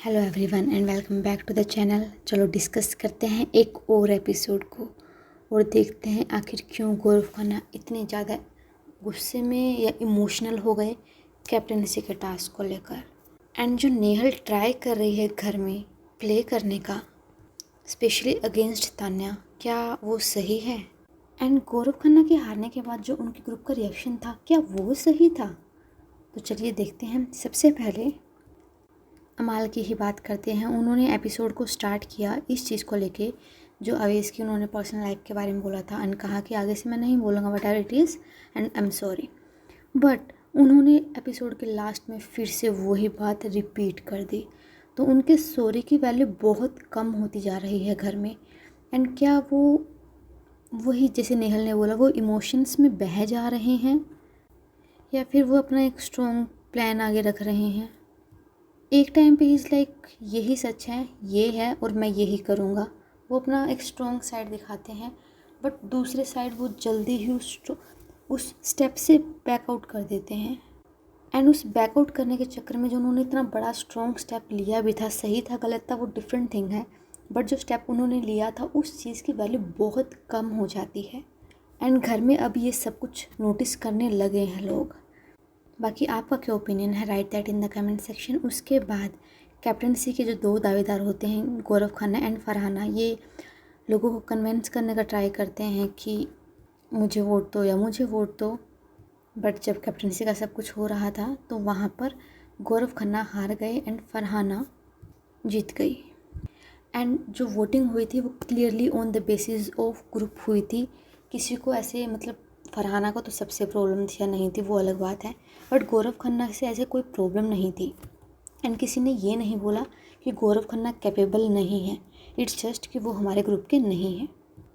Hello everyone and welcome back to the channel. चलो discuss करते हैं एक और एपिसोड को और देखते हैं आखिर क्यों गौरव खन्ना इतने ज़्यादा गुस्से में या इमोशनल हो गए कैप्टनसी के टास्क को लेकर। एंड जो नेहल ट्राई कर रही है घर में प्ले करने का स्पेशली अगेंस्ट तान्या, क्या वो सही है? एंड गौरव खन्ना के हारने के बाद जो उनके ग्रुप का रिएक्शन था, क्या वो सही था? तो चलिए देखते हैं। सबसे पहले अमाल की ही बात करते हैं। उन्होंने एपिसोड को स्टार्ट किया इस चीज़ को लेके जो अवेश की उन्होंने पर्सनल लाइफ के बारे में बोला था एंड कहा कि आगे से मैं नहीं बोलूँगा what ever it is and I am sorry. But उन्होंने एपिसोड के लास्ट में फिर से वही बात रिपीट कर दी, तो उनके सॉरी की वैल्यू बहुत कम होती जा रही है घर में। एंड क्या वो वही जैसे नेहल ने बोला वो इमोशंस में बह जा रहे हैं या फिर वो अपना एक स्ट्रॉन्ग प्लान आगे रख रहे हैं? एक टाइम पे इज़ लाइक यही सच है, ये है और मैं यही करूँगा। वो अपना एक स्ट्रॉन्ग साइड दिखाते हैं बट दूसरे साइड वो जल्दी ही उस स्टेप से बैकआउट कर देते हैं। एंड उस बैकआउट करने के चक्कर में जो उन्होंने इतना बड़ा स्ट्रॉन्ग स्टेप लिया भी था, सही था गलत था वो डिफरेंट थिंग है, बट जो स्टेप उन्होंने लिया था उस चीज़ की वैल्यू बहुत कम हो जाती है। एंड घर में अब ये सब कुछ नोटिस करने लगे हैं लोग। बाकी आपका क्या ओपिनियन है, write that in the comment section. उसके बाद कैप्टनसी के जो दो दावेदार होते हैं गौरव खन्ना एंड फरहाना, ये लोगों को कन्विंस करने का ट्राई करते हैं कि मुझे वोट दो या मुझे वोट दो। बट जब कैप्टनसी का सब कुछ हो रहा था तो वहाँ पर गौरव खन्ना हार गए एंड फरहाना जीत गई। एंड जो वोटिंग हुई थी वो clearly on the basis of group हुई थी। किसी को ऐसे मतलब फरहाना को तो सबसे प्रॉब्लम थी या नहीं थी वो अलग बात है, बट गौरव खन्ना से ऐसे कोई प्रॉब्लम नहीं थी। एंड किसी ने ये नहीं बोला कि गौरव खन्ना कैपेबल नहीं है, इट्स जस्ट कि वो हमारे ग्रुप के नहीं हैं।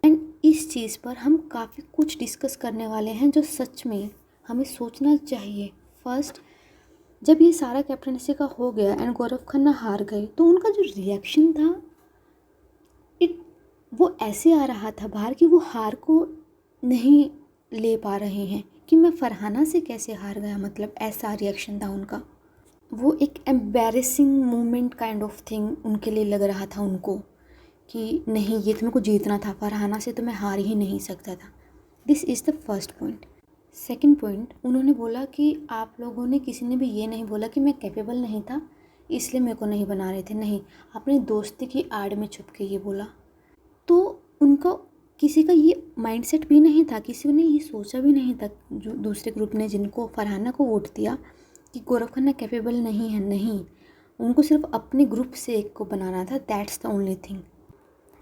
एंड इस चीज़ पर हम काफ़ी कुछ डिस्कस करने वाले हैं जो सच में हमें सोचना चाहिए। फर्स्ट, जब ये सारा कैप्टनसी का हो गया एंड गौरव खन्ना हार गए तो उनका जो रिएक्शन था वो ऐसे आ रहा था बाहर कि वो हार को नहीं ले पा रहे हैं कि मैं फरहाना से कैसे हार गया, मतलब ऐसा रिएक्शन था उनका। वो एक embarrassing moment kind of thing उनके लिए लग रहा था उनको कि नहीं ये तो मेरे को जीतना था, फरहाना से तो मैं हार ही नहीं सकता था। This is the first point. Second point, उन्होंने बोला कि आप लोगों ने किसी ने भी ये नहीं बोला कि मैं कैपेबल नहीं था इसलिए मेरे को नहीं बना रहे थे, नहीं, अपनी दोस्ती की आड़ में छुप के ये बोला। तो उनका किसी का ये माइंडसेट भी नहीं था, किसी ने ये सोचा भी नहीं था जो दूसरे ग्रुप ने जिनको फरहाना को वोट दिया कि गौरव खन्ना कैपेबल नहीं है, नहीं, उनको सिर्फ अपने ग्रुप से एक को बनाना था, that's the only thing.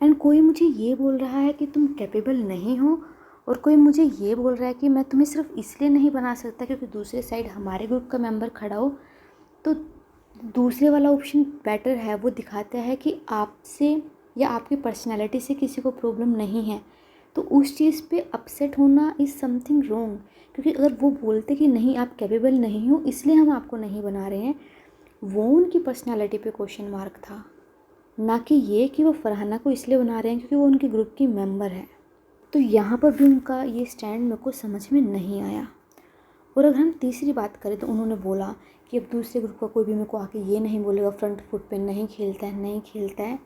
And कोई मुझे ये बोल रहा है कि तुम कैपेबल नहीं हो और कोई मुझे ये बोल रहा है कि मैं तुम्हें सिर्फ इसलिए नहीं बना सकता क्योंकि दूसरे साइड हमारे ग्रुप का मेंबर खड़ा हो, तो दूसरे वाला ऑप्शन बेटर है। वो दिखाता है कि आपसे या आपकी पर्सनैलिटी से किसी को प्रॉब्लम नहीं है, तो उस चीज़ पे अपसेट होना इज़ समथिंग रॉन्ग। क्योंकि अगर वो बोलते कि नहीं आप कैपेबल नहीं हो इसलिए हम आपको नहीं बना रहे हैं, वो उनकी पर्सनैलिटी पे क्वेश्चन मार्क था, ना कि ये कि वो फरहाना को इसलिए बना रहे हैं क्योंकि वो उनके ग्रुप की मेंबर है। तो यहाँ पर भी उनका ये स्टैंड मेरे को समझ में नहीं आया। और अगर हम तीसरी बात करें तो उन्होंने बोला कि अब दूसरे ग्रुप का कोई भी मेरे को आके ये नहीं बोलेगा फ्रंट फुट पे नहीं खेलता है, नहीं खेलता है।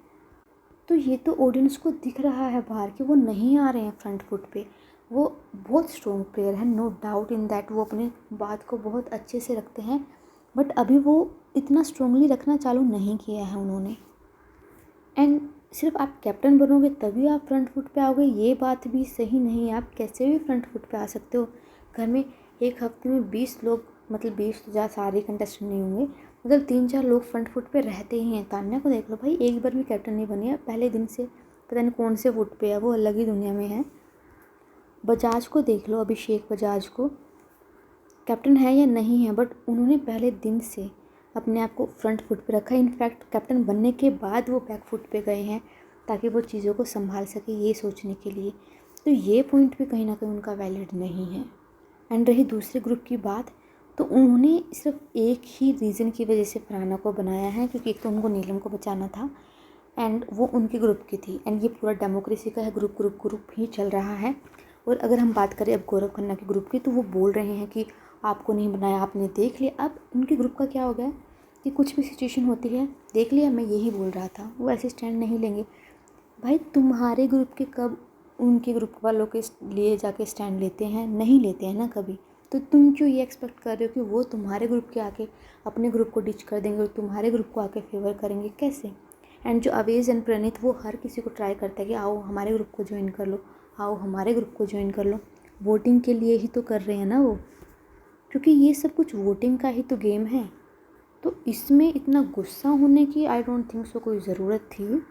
तो ये तो ऑडियंस को दिख रहा है बाहर कि वो नहीं आ रहे हैं फ्रंट फुट पे। वो बहुत स्ट्रॉन्ग प्लेयर है, नो डाउट इन दैट, वो अपनी बात को बहुत अच्छे से रखते हैं, बट अभी वो इतना स्ट्रांगली रखना चालू नहीं किया है उन्होंने। एंड सिर्फ आप कैप्टन बनोगे तभी आप फ्रंट फुट पे आओगे, ये बात भी सही नहीं है। आप कैसे भी फ्रंट फुट पे आ सकते हो? घर में एक हफ्ते में 20 लोग, मतलब 20 तो ज़्यादा सारे कंटेस्टेंट नहीं होंगे, मतलब 3-4 लोग फ्रंट फुट पे रहते ही हैं। तान्या को देख लो भाई, एक बार भी कैप्टन नहीं बनी है, पहले दिन से पता नहीं कौन से फुट पे है, वो अलग ही दुनिया में है। बजाज को देख लो, अभिषेक बजाज को, कैप्टन है या नहीं है, बट उन्होंने पहले दिन से अपने आप को फ्रंट फुट पे रखा है। इनफैक्ट कैप्टन बनने के बाद वो बैक फुट पे गए हैं ताकि वो चीज़ों को संभाल सके, ये सोचने के लिए। तो ये पॉइंट भी कहीं ना कहीं उनका वैलिड नहीं है। एंड रही दूसरे ग्रुप की बात, तो उन्होंने सिर्फ एक ही रीज़न की वजह से फरहाना को बनाया है, क्योंकि एक तो उनको नीलम को बचाना था एंड वो उनके ग्रुप की थी। एंड ये पूरा डेमोक्रेसी का है, ग्रुप ग्रुप ग्रुप ही चल रहा है। और अगर हम बात करें अब गौरव खन्ना के ग्रुप की, तो वो बोल रहे हैं कि आपको नहीं बनाया, आपने देख लिया। अब उनके ग्रुप का क्या हो गया कि कुछ भी सिचुएशन होती है, देख लिया मैं यही बोल रहा था, वो ऐसे स्टैंड नहीं लेंगे। भाई तुम्हारे ग्रुप के कब उनके ग्रुप वालों के लिए जाके स्टैंड लेते हैं? नहीं लेते हैं ना कभी। तो तुम क्यों ये एक्सपेक्ट कर रहे हो कि वो तुम्हारे ग्रुप के आके अपने ग्रुप को डिच कर देंगे और तुम्हारे ग्रुप को आके फेवर करेंगे? कैसे? एंड जो अवेज एंड प्रणीत, वो हर किसी को ट्राई करता है कि आओ हमारे ग्रुप को ज्वाइन कर लो, आओ हमारे ग्रुप को ज्वाइन कर लो। वोटिंग के लिए ही तो कर रहे हैं ना वो, क्योंकि ये सब कुछ वोटिंग का ही तो गेम है। तो इसमें इतना गुस्सा होने की आई डोंट थिंक सो कोई ज़रूरत थी,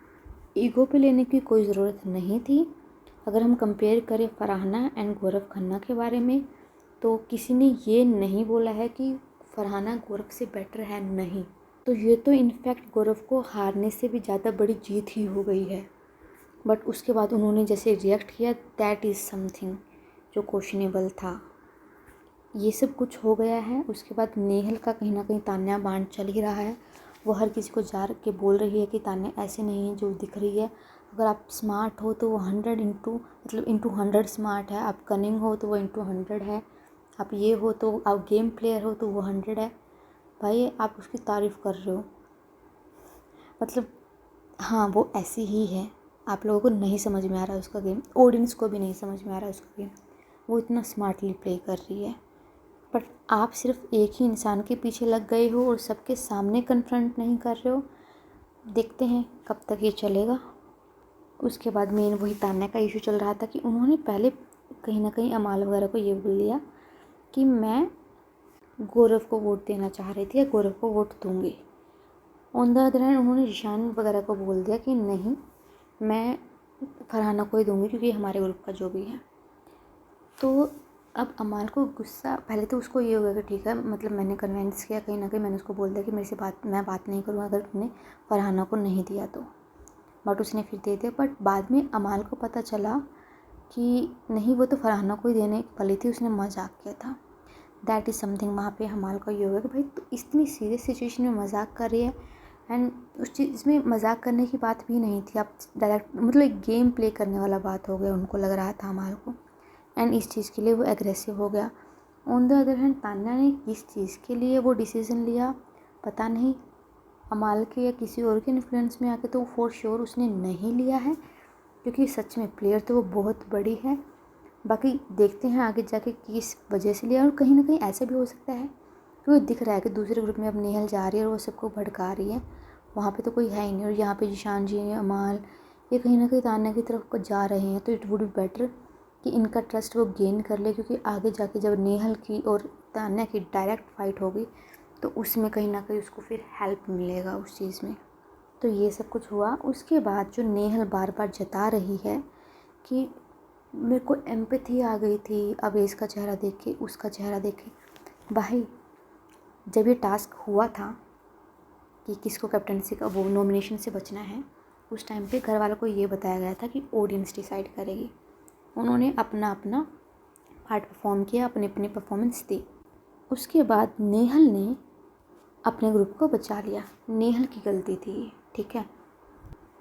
ईगो पे लेने की कोई ज़रूरत नहीं थी। अगर हम कंपेयर करें फरहाना एंड गौरव खन्ना के बारे में, तो किसी ने ये नहीं बोला है कि फरहाना गौरव से बेटर है, नहीं। तो ये तो इनफैक्ट गौरव को हारने से भी ज़्यादा बड़ी जीत ही हो गई है। बट उसके बाद उन्होंने जैसे रिएक्ट किया, दैट इज़ समथिंग जो क्वेश्चनेबल था। ये सब कुछ हो गया है। उसके बाद नेहल का कहीं ना कहीं तान्या बांध चल ही रहा है। वो हर किसी को जा के बोल रही है कि तान्या ऐसे नहीं है जो दिख रही है। अगर आप स्मार्ट हो तो वो 100 इंटू 100 स्मार्ट है। आप कनिंग हो तो वो इंटू 100 है। आप ये हो तो आप गेम प्लेयर हो तो वो 100 है। भाई आप उसकी तारीफ़ कर रहे हो, मतलब हाँ वो ऐसी ही है। आप लोगों को नहीं समझ में आ रहा है उसका गेम, ऑडियंस को भी नहीं समझ में आ रहा है उसका गेम। वो इतना स्मार्टली प्ले कर रही है, बट आप सिर्फ एक ही इंसान के पीछे लग गए हो और सबके सामने कन्फ्रंट नहीं कर रहे हो। देखते हैं कब तक ये चलेगा। उसके बाद मेन वही तान्या का इशू चल रहा था कि उन्होंने पहले कहीं ना कहीं अमाल वगैरह को ये बोल दिया कि मैं गौरव को वोट देना चाह रही थी या गौरव को वोट दूंगी। ऑन द अदर हैंड उन्होंने ईशान वगैरह को बोल दिया कि नहीं, मैं फरहाना को ही दूंगी क्योंकि हमारे ग्रुप का जो भी है। तो अब अमाल को गुस्सा, पहले तो उसको ये होगा कि ठीक है, मतलब मैंने कन्विंस किया, कहीं ना कहीं मैंने उसको बोल दिया कि मेरे से मैं बात नहीं करूँगा अगर तुमने फरहाना को नहीं दिया तो। बट उसने फिर दे दिया। बट बाद में अमाल को पता चला कि नहीं, वो तो फरहाना को ही देने वाली थी, उसने मजाक किया था। That is something. वहाँ पे अमाल का ये होगा कि भाई तो इतनी सीरियस सिचुएशन में मजाक कर रही है। एंड उस चीज़ में मजाक करने की बात भी नहीं थी, आप डायरेक्ट मतलब एक गेम प्ले करने वाला बात हो गया, उनको लग रहा था अमाल को। एंड इस चीज़ के लिए वो एग्रेसिव हो गया। On the other hand Tanya ने किस चीज़ के लिए वो डिसीज़न लिया पता नहीं, अमाल के या किसी और के इन्फ्लुएंस में आके, तो फॉर श्योर उसने नहीं लिया है, क्योंकि सच में प्लेयर तो वो बहुत बड़ी है। बाकी देखते हैं आगे जाके किस वजह से लिया। और कहीं ना कहीं ऐसा भी हो सकता है क्योंकि दिख रहा है कि दूसरे ग्रुप में अब नेहल जा रही है और वो सबको भड़का रही है, वहाँ पे तो कोई है ही नहीं, और यहाँ पे जिशान जी, अमाल, ये कहीं ना कहीं तान्या की तरफ को जा रहे हैं। तो इट वुड बी बेटर कि इनका ट्रस्ट वो गेन कर ले, क्योंकि आगे जाके जब नेहल की और तान्या की डायरेक्ट फाइट होगी तो उसमें कहीं ना कहीं उसको फिर हेल्प मिलेगा उस चीज़ में। तो ये सब कुछ हुआ। उसके बाद जो नेहल बार बार जता रही है कि मेरे को एम्पैथी आ गई थी अवेश का चेहरा देख के, उसका चेहरा देख के। भाई जब ये टास्क हुआ था कि किसको कैप्टनसी का वो नॉमिनेशन से बचना है, उस टाइम पे घर वालों को ये बताया गया था कि ऑडियंस डिसाइड करेगी। उन्होंने अपना अपना पार्ट परफॉर्म किया, अपने अपने परफॉर्मेंस दी। उसके बाद नेहल ने अपने ग्रुप को बचा लिया, नेहल की गलती थी, ठीक है।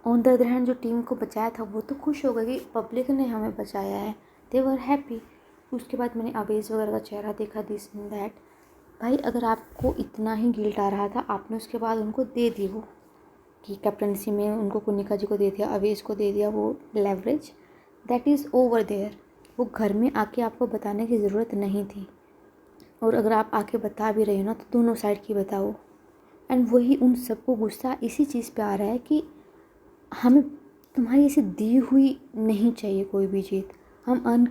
ऑन द अदर हैंड जो टीम को बचाया था वो तो खुश हो गई कि पब्लिक ने हमें बचाया है, दे वर हैप्पी। उसके बाद मैंने अवेज वगैरह का चेहरा देखा, दिस एंड दैट। भाई अगर आपको इतना ही गिल्ट आ रहा था, आपने उसके बाद उनको दे दी वो कि कैप्टनसी में उनको कुनिका जी को दे दिया, अवेज को दे दिया वो leverage, that is over there. वो घर में आके आपको बताने की ज़रूरत नहीं थी, और अगर आप आके बता भी रहे हो ना तो दोनों साइड की बताओ। एंड वही उन सबको गुस्सा इसी चीज़ पे आ रहा है कि हमें तुम्हारी ऐसी दी हुई नहीं चाहिए कोई भी जीत, हम अर्न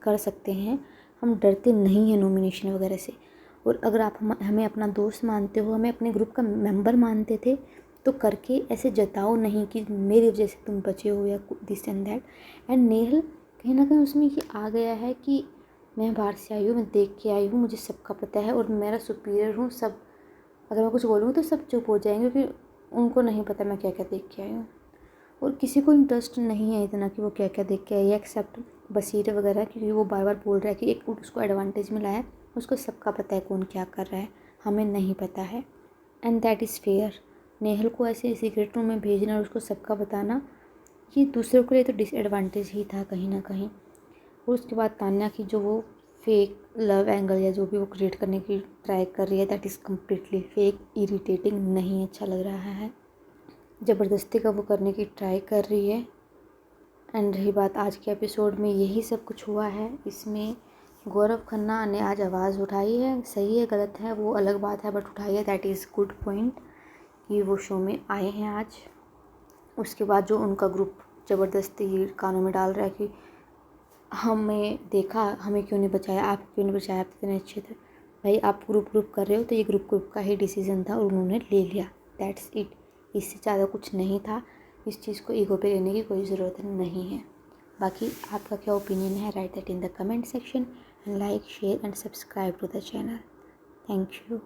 कर सकते हैं, हम डरते नहीं हैं नॉमिनेशन वगैरह से। और अगर आप हमें अपना दोस्त मानते हो, हमें अपने ग्रुप का मेंबर मानते थे, तो करके ऐसे जताओ नहीं कि मेरी वजह से तुम बचे हो या this and that. And Nehal कहीं ना कहीं उसमें ये आ गया है कि मैं बाहर से आई हूँ, मैं देख के आई हूँ, मुझे सबका पता है और मेरा सुपीरियर हूँ, सब अगर मैं कुछ बोलूँ तो सब चुप हो जाएंगे क्योंकि उनको नहीं पता मैं क्या क्या देख के आई हूँ। और किसी को इंटरेस्ट नहीं है इतना कि वो क्या क्या देख के आई है, एक्सेप्ट बसीर वगैरह, क्योंकि वो बार बार बोल रहा है कि एक उसको एडवांटेज मिला है, उसको सबका पता है कौन क्या कर रहा है, हमें नहीं पता है। And that is fair. Nehal को ऐसे सीक्रेट रूम में भेजना और उसको सबका बताना, ये दूसरों के लिए तो डिसएडवांटेज ही था कहीं ना कहीं। और उसके बाद तान्या की जो वो फेक लव एंगल या जो भी वो क्रिएट करने की ट्राई कर रही है, that is completely fake, irritating, नहीं अच्छा लग रहा है। ज़बरदस्ती का वो करने की ट्राई कर रही है। एंड रही बात आज के एपिसोड में, यही सब कुछ हुआ है। इसमें गौरव खन्ना ने आज आवाज़ उठाई है, सही है गलत है वो अलग बात है, बट उठाई है, दैट इज़ गुड पॉइंट कि वो शो में आए हैं आज। उसके बाद जो उनका ग्रुप ज़बरदस्ती कानों में डाल रहा है कि हमें देखा, हमें क्यों नहीं बचाया, आप क्यों नहीं बचाया, आप इतने अच्छे थे। भाई आप ग्रुप कर रहे हो तो ये ग्रुप का ही डिसीज़न था और उन्होंने ले लिया, दैट्स इट। इससे ज़्यादा कुछ नहीं था। इस चीज़ को ईगो पे लेने की कोई ज़रूरत नहीं है। बाकी आपका क्या ओपिनियन है, write that in the comment section and like share and subscribe to the channel. Thank you.